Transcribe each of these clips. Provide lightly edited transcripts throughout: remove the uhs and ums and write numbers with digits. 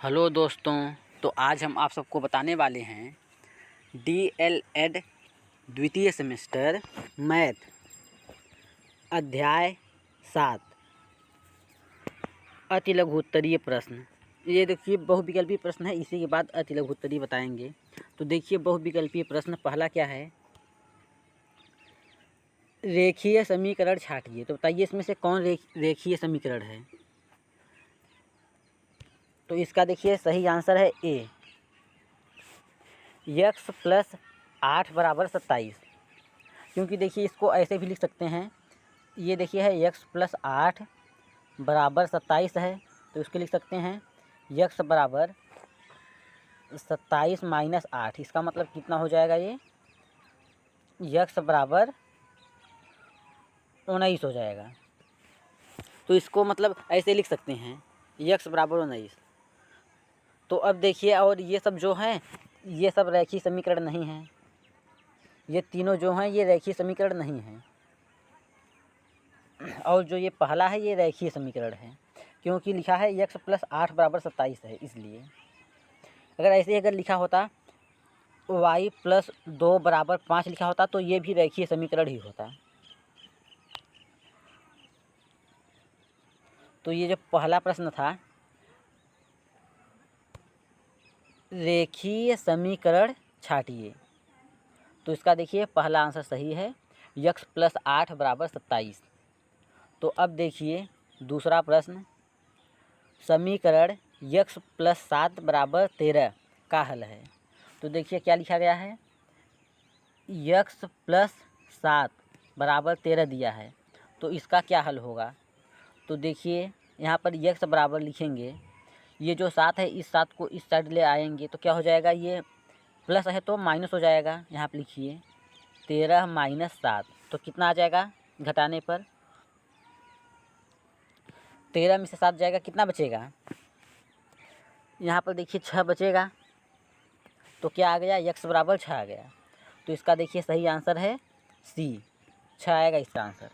Hello दोस्तों। तो आज हम आप सबको बताने वाले हैं DL.Ed द्वितीय सेमेस्टर मैथ अध्याय 7 अति लघु उत्तरीय प्रश्न। ये देखिए बहुविकल्पीय प्रश्न है, इसी के बाद अति लघु उत्तरीय बताएंगे। तो देखिए बहुविकल्पीय प्रश्न पहला क्या है, रेखीय समीकरण छाटिए। तो बताइए इसमें से कौन रेखीय समीकरण है। तो इसका देखिए सही आंसर है ए, x + 8 = 27। क्योंकि देखिए इसको ऐसे भी लिख सकते हैं, ये देखिए है x + 8 = 27 है, तो इसको लिख सकते हैं x = 27 - 8। इसका मतलब कितना हो जाएगा, ये x = 19 हो जाएगा। तो इसको मतलब ऐसे लिख सकते हैं x = 19। तो अब देखिए, और ये सब जो हैं ये सब रेखीय समीकरण नहीं हैं, ये तीनों जो हैं ये रेखीय समीकरण नहीं हैं। और जो ये पहला है ये रेखीय समीकरण है, क्योंकि लिखा है x + 8 = 27 है। इसलिए अगर ऐसे अगर लिखा होता y + 2 = 5 लिखा होता तो ये भी रेखीय समीकरण ही होता। तो ये जो पहला प्रश्न था, रेखीय समीकरण छाटिए, तो इसका देखिए पहला आंसर सही है, x + 8 = 27। तो अब देखिए दूसरा प्रश्न, समीकरण x + 7 = 13 का हल है। तो देखिए क्या लिखा गया है, x + 7 = 13 दिया है, तो इसका क्या हल होगा। तो देखिए यहाँ पर x बराबर लिखेंगे, ये जो 7 है इस 7 को इस साइड ले आएंगे तो क्या हो जाएगा, ये प्लस है तो माइनस हो जाएगा। यहाँ पर लिखिए 13 - 7, तो कितना आ जाएगा घटाने पर, 13 में से 7 जाएगा, कितना बचेगा, यहाँ पर देखिए 6 बचेगा। तो क्या आ गया, x = 6 आ गया। तो इसका देखिए सही आंसर है सी, 6 आएगा इसका आंसर।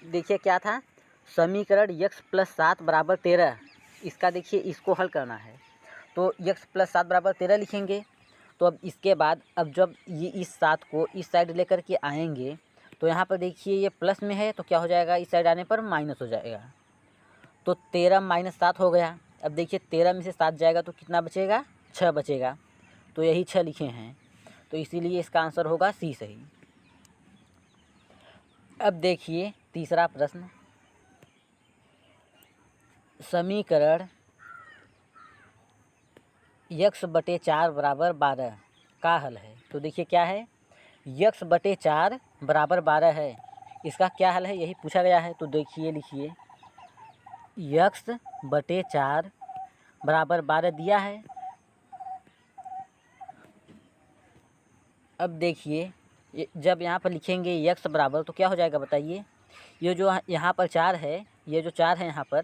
देखिए क्या था, समीकरण x + 7 = 13, इसका देखिए इसको हल करना है। तो x + 7 = 13 लिखेंगे। तो अब इसके बाद अब जब ये इस 7 को इस साइड लेकर के आएंगे तो यहाँ पर देखिए ये प्लस में है, तो क्या हो जाएगा, इस साइड आने पर माइनस हो जाएगा। तो 13 - 7 हो गया। अब देखिए 13 में से 7 जाएगा तो कितना बचेगा, 6 बचेगा। तो यही 6 लिखे हैं, तो इसीलिए इसका आंसर होगा सी सही। अब देखिए तीसरा प्रश्न, समीकरण x / 4 = 12 का हल है। तो देखिए क्या है, x / 4 = 12 है, इसका क्या हल है यही पूछा गया है। तो देखिए लिखिए x / 4 = 12 दिया है। अब देखिए जब यहाँ पर लिखेंगे x बराबर, तो क्या हो जाएगा बताइए, ये जो यहाँ पर 4 है, ये जो 4 है यहाँ पर,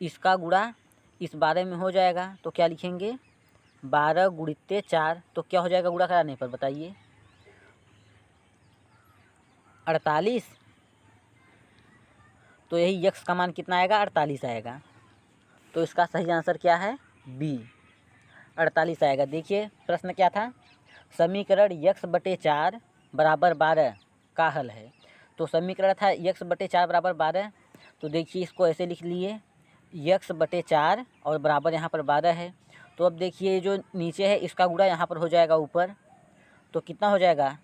इसका गुणा इस 12 में हो जाएगा। तो क्या लिखेंगे, 12 × 4, तो क्या हो जाएगा गुणा कराने पर बताइए, 48। तो यही x का मान कितना आएगा, 48 आएगा। तो इसका सही आंसर क्या है, बी, 48 आएगा। देखिए प्रश्न क्या था, समीकरण x / 4 = 12 का हल है। तो समीकरण था x / 4 = 12। तो देखिए इसको ऐसे लिख लिए, x / 4 और बराबर यहाँ पर 12 है। तो अब देखिए जो नीचे है इसका गुणा यहाँ पर हो जाएगा ऊपर, तो कितना हो जाएगा,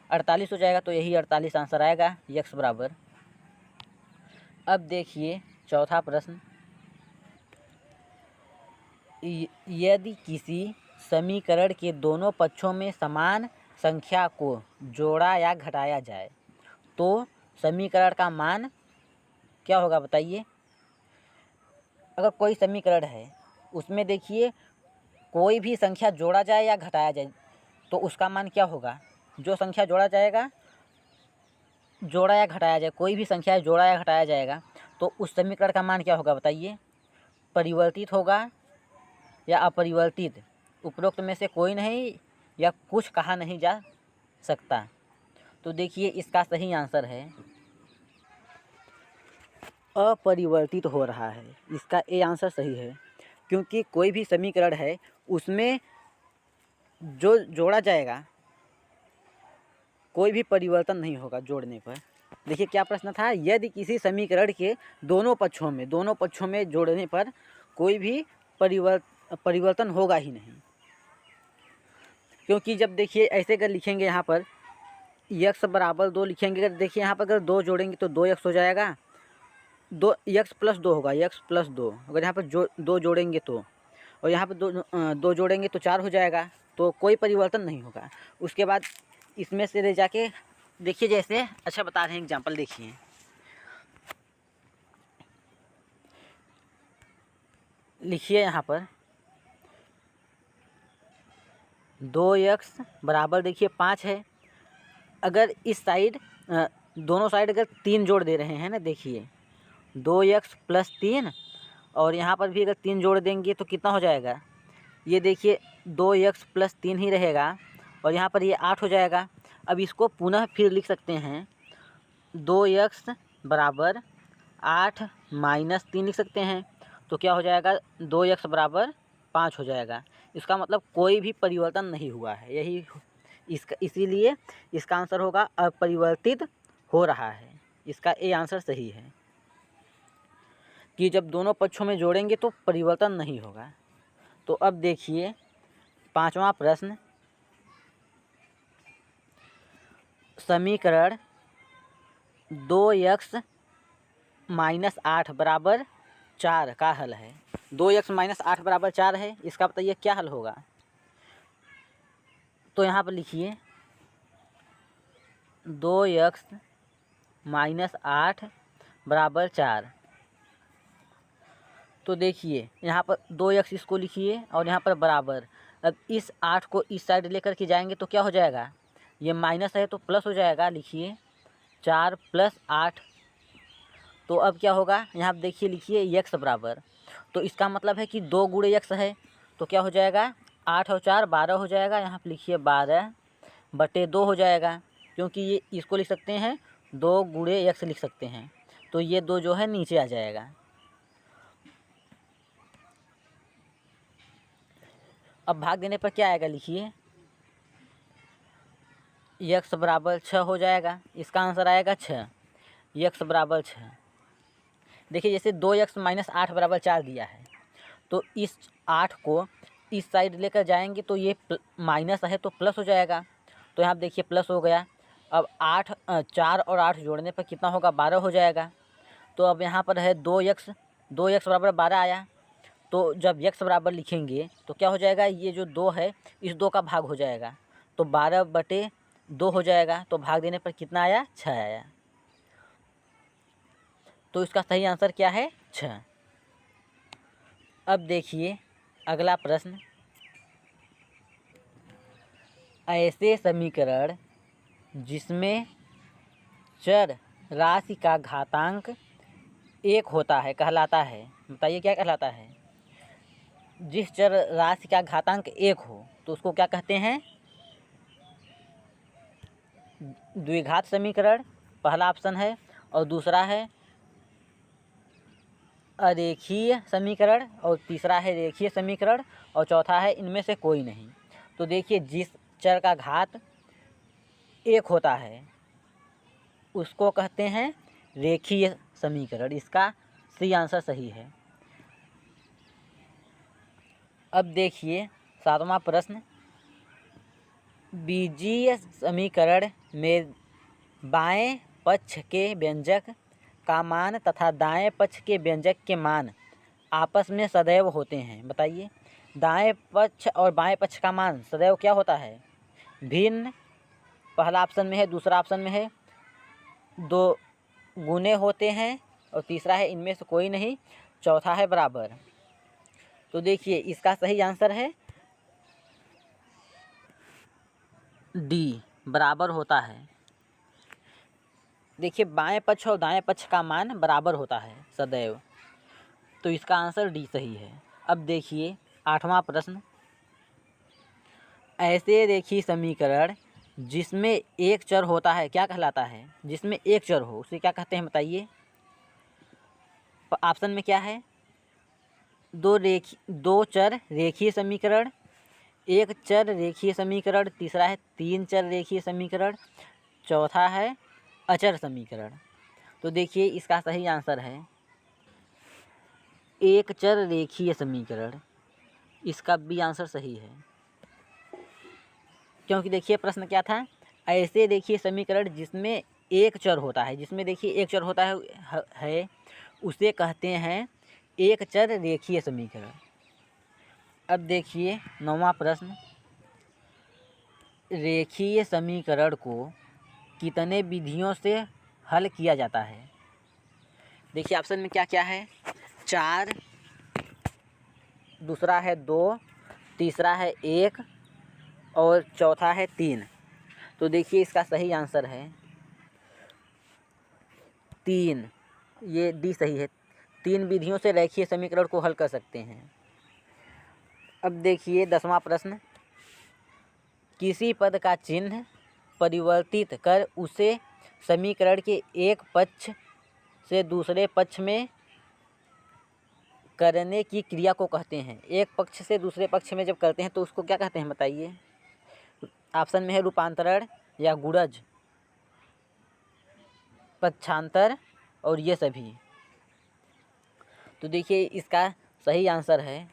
48 हो जाएगा। तो यही 48 आंसर आएगा x बराबर। अब देखिए चौथा प्रश्न, यदि किसी समीकरण के दोनों पक्षों में समान संख्या को जोड़ा या घटाया जाए तो समीकरण का मान क्या होगा बताइए। अगर कोई समीकरण है उसमें देखिए कोई भी संख्या जोड़ा जाए या घटाया जाए तो उसका मान क्या होगा, जो संख्या जोड़ा जाएगा, जोड़ा या घटाया जाए, कोई भी संख्या जोड़ा या घटाया जाएगा तो उस समीकरण का मान क्या होगा बताइए, परिवर्तित होगा या अपरिवर्तित, उपरोक्त में से कोई नहीं या कुछ कहा नहीं जा सकता। तो देखिए इसका सही आंसर है अपरिवर्तित हो रहा है, इसका ए आंसर सही है। क्योंकि कोई भी समीकरण है उसमें जो जोड़ा जाएगा कोई भी परिवर्तन नहीं होगा जोड़ने पर। देखिए क्या प्रश्न था, यदि किसी समीकरण के दोनों पक्षों में जोड़ने पर कोई भी परिवर्तन होगा ही नहीं। क्योंकि जब देखिए ऐसे अगर लिखेंगे यहाँ पर x बराबर 2 लिखेंगे, अगर देखिए यहाँ पर अगर 2 जोड़ेंगे तो 2x हो जाएगा, 2x प्लस 2 होगा, x प्लस 2। अगर यहाँ पर 2 जोड़ेंगे तो, और यहाँ पर 2 जोड़ेंगे तो 4 हो जाएगा, तो कोई परिवर्तन नहीं होगा। उसके बाद इसमें से ले जाके देखिए, जैसे अच्छा बता रहे हैं एग्जाम्पल, देखिए लिखिए यहाँ पर 2x बराबर देखिए 5 है। अगर इस साइड दोनों साइड अगर 3 जोड़ दे रहे हैं ना, देखिए 2x प्लस 3, और यहाँ पर भी अगर 3 जोड़ देंगे तो कितना हो जाएगा, ये देखिए 2x प्लस 3 ही रहेगा, और यहाँ पर ये 8 हो जाएगा। अब इसको पुनः फिर लिख सकते हैं, 2x बराबर 8 माइनस 3 लिख सकते हैं, तो क्या हो जाएगा, 2x बराबर 5 हो जाएगा। इसका मतलब कोई भी परिवर्तन नहीं हुआ है, यही इसका, इसीलिए इसका आंसर होगा अपरिवर्तित हो रहा है। इसका ए आंसर सही है कि जब दोनों पक्षों में जोड़ेंगे तो परिवर्तन नहीं होगा। तो अब देखिए 5वां प्रश्न, समीकरण 2x माइनस 8 बराबर 4 का हल है। 2x माइनस 8 बराबर 4 है, इसका बताइए क्या हल होगा। तो यहाँ पर लिखिए 2x माइनस 8 बराबर 4। तो देखिए यहाँ पर 2x इसको लिखिए और यहाँ पर बराबर। अब इस 8 को इस साइड लेकर के जाएंगे तो क्या हो जाएगा, ये माइनस है तो प्लस हो जाएगा। लिखिए 4 प्लस 8, तो अब क्या होगा, यहाँ पर देखिए लिखिए x बराबर, तो इसका मतलब है कि 2 गुणे x है, तो क्या हो जाएगा, 8 और 4 12 हो जाएगा। यहाँ पर लिखिए 12/2 हो जाएगा, क्योंकि ये इसको लिख सकते हैं 2 गुणे x लिख सकते हैं, तो ये 2 जो है नीचे आ जाएगा। अब भाग देने पर क्या आएगा, लिखिए x बराबर 6 हो जाएगा। इसका आंसर आएगा 6, x बराबर 6। देखिए जैसे 2x माइनस 8 बराबर 4 दिया है, तो इस 8 को इस साइड लेकर जाएंगे तो ये माइनस है तो प्लस हो जाएगा, तो यहाँ देखिए प्लस हो गया। अब 4 और 8 जोड़ने पर कितना होगा, 12 हो जाएगा। तो अब यहाँ पर है 2x बराबर 12 आया, तो जब x बराबर लिखेंगे तो क्या हो जाएगा, ये जो 2 है इस 2 का भाग हो जाएगा, तो 12/2 हो जाएगा। तो भाग देने पर कितना आया, 6 आया। तो इसका सही आंसर क्या है, 6। अब देखिए अगला प्रश्न, ऐसे समीकरण जिसमें चर राशि का घातांक 1 होता है कहलाता है। बताइए क्या कहलाता है। जिस चर राशि का घातांक 1 हो तो उसको क्या कहते हैं, द्विघात समीकरण पहला ऑप्शन है, और दूसरा है अरेखीय समीकरण, और तीसरा है रेखीय समीकरण, और चौथा है इनमें से कोई नहीं। तो देखिए जिस चर का घात 1 होता है उसको कहते हैं रेखीय समीकरण। इसका सी आंसर सही है। अब देखिए 7वां प्रश्न, बीजीय समीकरण में बाएं पक्ष के व्यंजक का मान तथा दाएं पक्ष के व्यंजक के मान आपस में सदैव होते हैं। बताइए, दाएं पक्ष और बाएं पक्ष का मान सदैव क्या होता है, भिन्न। पहला ऑप्शन में है, दूसरा ऑप्शन में है 2 गुने होते हैं, और तीसरा है इनमें से कोई नहीं, चौथा है बराबर। तो देखिए इसका सही आंसर है डी, बराबर होता है। देखिए बाएं पक्ष और दाएं पक्ष का मान बराबर होता है सदैव, तो इसका आंसर डी सही है। अब देखिए 8वां प्रश्न, ऐसे रेखीय समीकरण जिसमें एक चर होता है क्या कहलाता है। जिसमें एक चर हो उसे क्या कहते हैं, बताइए। ऑप्शन में क्या है, दो चर रेखीय समीकरण, एक चर रेखीय समीकरण, तीसरा है 3 चर रेखीय समीकरण, चौथा है अचर समीकरण। तो देखिए इसका सही आंसर है एक चर रेखीय समीकरण। इसका बी आंसर सही है, क्योंकि देखिए प्रश्न क्या था, ऐसे रेखीय समीकरण जिसमें एक चर होता है, जिसमें देखिए एक चर होता है उसे कहते हैं एक चर रेखीय समीकरण। अब देखिए 9वां प्रश्न, रेखीय समीकरण को कितने विधियों से हल किया जाता है। देखिए ऑप्शन में क्या क्या है, 4, दूसरा है 2, तीसरा है 1 और चौथा है 3। तो देखिए इसका सही आंसर है 3, ये डी सही है। 3 विधियों से रेखीय समीकरण को हल कर सकते हैं। अब देखिए 10वां प्रश्न, किसी पद का चिन्ह परिवर्तित कर उसे समीकरण के एक पक्ष से दूसरे पक्ष में करने की क्रिया को कहते हैं। एक पक्ष से दूसरे पक्ष में जब करते हैं तो उसको क्या कहते हैं बताइए। ऑप्शन में है रूपांतरण या गुणज, पक्षांतर और ये सभी। तो देखिए इसका सही आंसर है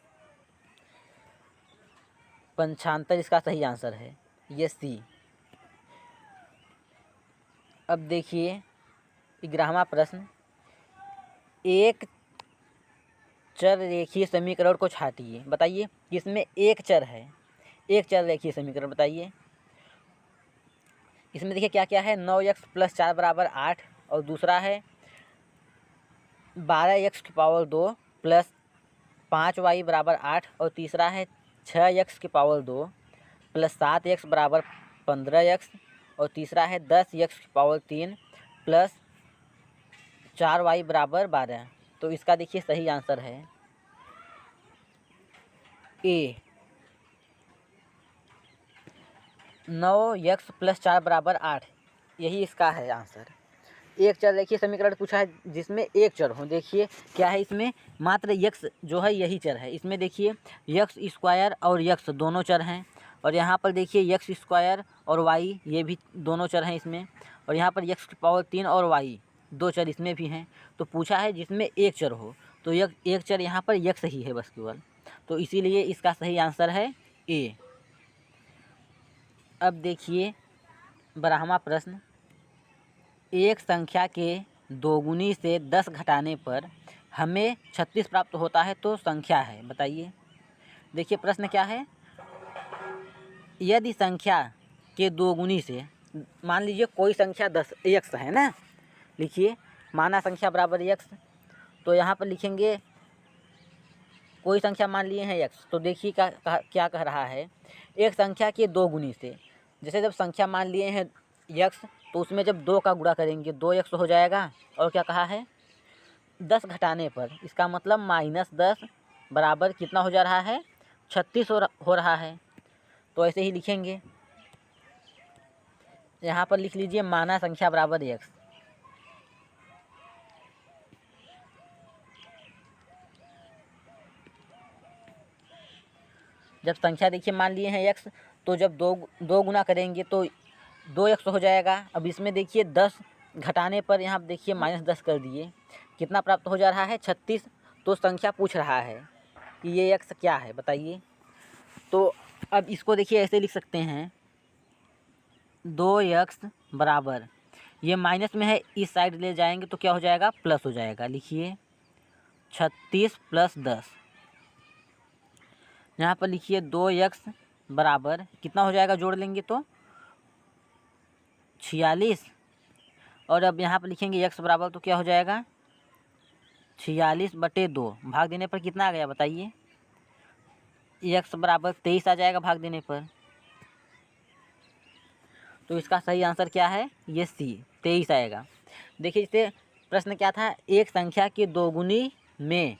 पंचांतर, इसका सही आंसर है ये सी। अब देखिए 11वां प्रश्न, एक चर रेखीय समीकरण को छाटिए। बताइए इसमें एक चर है, एक चर रेखीय समीकरण बताइए। इसमें देखिए क्या क्या है, 9x + 4 = 8 और दूसरा है 12x² + 5y = 8 और तीसरा है 6x² + 7x = 15x और तीसरा है 10x³ + 4y = 12। तो इसका देखिए सही आंसर है ए, 9x + 4 = 8, यही इसका है आंसर। एक चर रेखीय समीकरण पूछा है जिसमें एक चर हो। देखिए क्या है, इसमें मात्र x जो है यही चर है। इसमें देखिए x² और x दोनों चर हैं और यहाँ पर देखिए x² और y ये भी दोनों चर हैं इसमें, और यहाँ पर x³ और y दो चर इसमें भी हैं। तो पूछा है जिसमें एक चर हो, तो एक चर यहाँ पर x ही है बस केवल। तो इसीलिए इसका सही आंसर है ए। अब देखिए 12वां प्रश्न, एक संख्या के दोगुनी से 10 घटाने पर हमें 36 प्राप्त होता है तो संख्या है, बताइए। देखिए प्रश्न क्या है, यदि संख्या के दोगुनी से, मान लीजिए कोई संख्या 10 x है ना, लिखिए माना संख्या बराबर x। तो यहाँ पर लिखेंगे कोई संख्या मान लिए हैं x। तो देखिए क्या कह रहा है, एक संख्या के दोगुनी से, जैसे जब संख्या मान लिए हैं x तो उसमें जब 2 का गुणा करेंगे 2x हो जाएगा। और क्या कहा है 10 घटाने पर, इसका मतलब -10 बराबर कितना हो जा रहा है 36 हो रहा है। तो ऐसे ही लिखेंगे, यहाँ पर लिख लीजिए माना संख्या बराबर x। जब संख्या देखिए मान लिए हैं x, तो जब दो गुना करेंगे तो 2x हो जाएगा। अब इसमें देखिए 10 घटाने पर यहाँ देखिए -10 कर दिए, कितना प्राप्त हो जा रहा है 36। तो संख्या पूछ रहा है कि ये x क्या है बताइए। तो अब इसको देखिए ऐसे लिख सकते हैं 2x बराबर, ये माइनस में है इस साइड ले जाएंगे तो क्या हो जाएगा प्लस हो जाएगा। लिखिए 36 + 10, यहाँ पर लिखिए 2x बराबर कितना हो जाएगा, जोड़ लेंगे तो 46। और अब यहाँ पर लिखेंगे x बराबर तो क्या हो जाएगा 46/2, भाग देने पर कितना आ गया बताइए, x बराबर 23 आ जाएगा भाग देने पर। तो इसका सही आंसर क्या है, ये सी 23 आएगा। देखिए इसे प्रश्न क्या था, एक संख्या के दोगुनी में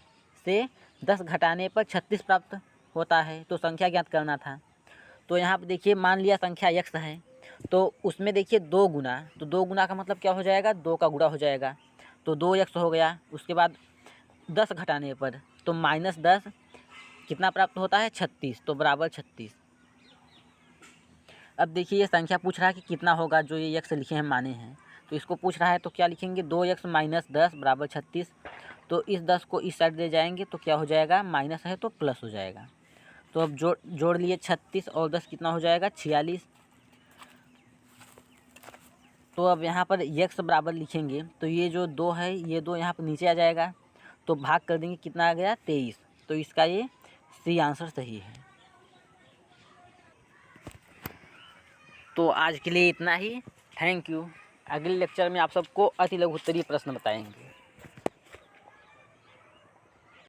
से 10 घटाने पर 36 प्राप्त होता है तो संख्या ज्ञात करना था। तो यहाँ पर देखिए मान लिया संख्या x है, तो उसमें देखिए 2 गुना, तो 2 गुना का मतलब क्या हो जाएगा 2 का गुणा हो जाएगा, तो 2x हो गया। उसके बाद 10 घटाने पर, तो -10 कितना प्राप्त होता है 36, तो बराबर 36। अब देखिए ये संख्या पूछ रहा है कि कितना होगा जो ये x लिखे हैं माने हैं, तो इसको पूछ रहा है तो क्या लिखेंगे 2x - 10 बराबर 36। तो इस 10 को इस साइड ले जाएंगे तो क्या हो जाएगा, माइनस है तो प्लस हो जाएगा। तो अब जोड़ लिए 36 और 10 कितना हो जाएगा 46। तो अब यहाँ पर x बराबर लिखेंगे तो ये जो 2 है ये 2 यहाँ पर नीचे आ जाएगा, तो भाग कर देंगे कितना आ गया 23। तो इसका ये सी आंसर सही है। तो आज के लिए इतना ही। Thank you. अगले लेक्चर में आप सबको अति लघु उत्तरीय प्रश्न बताएंगे।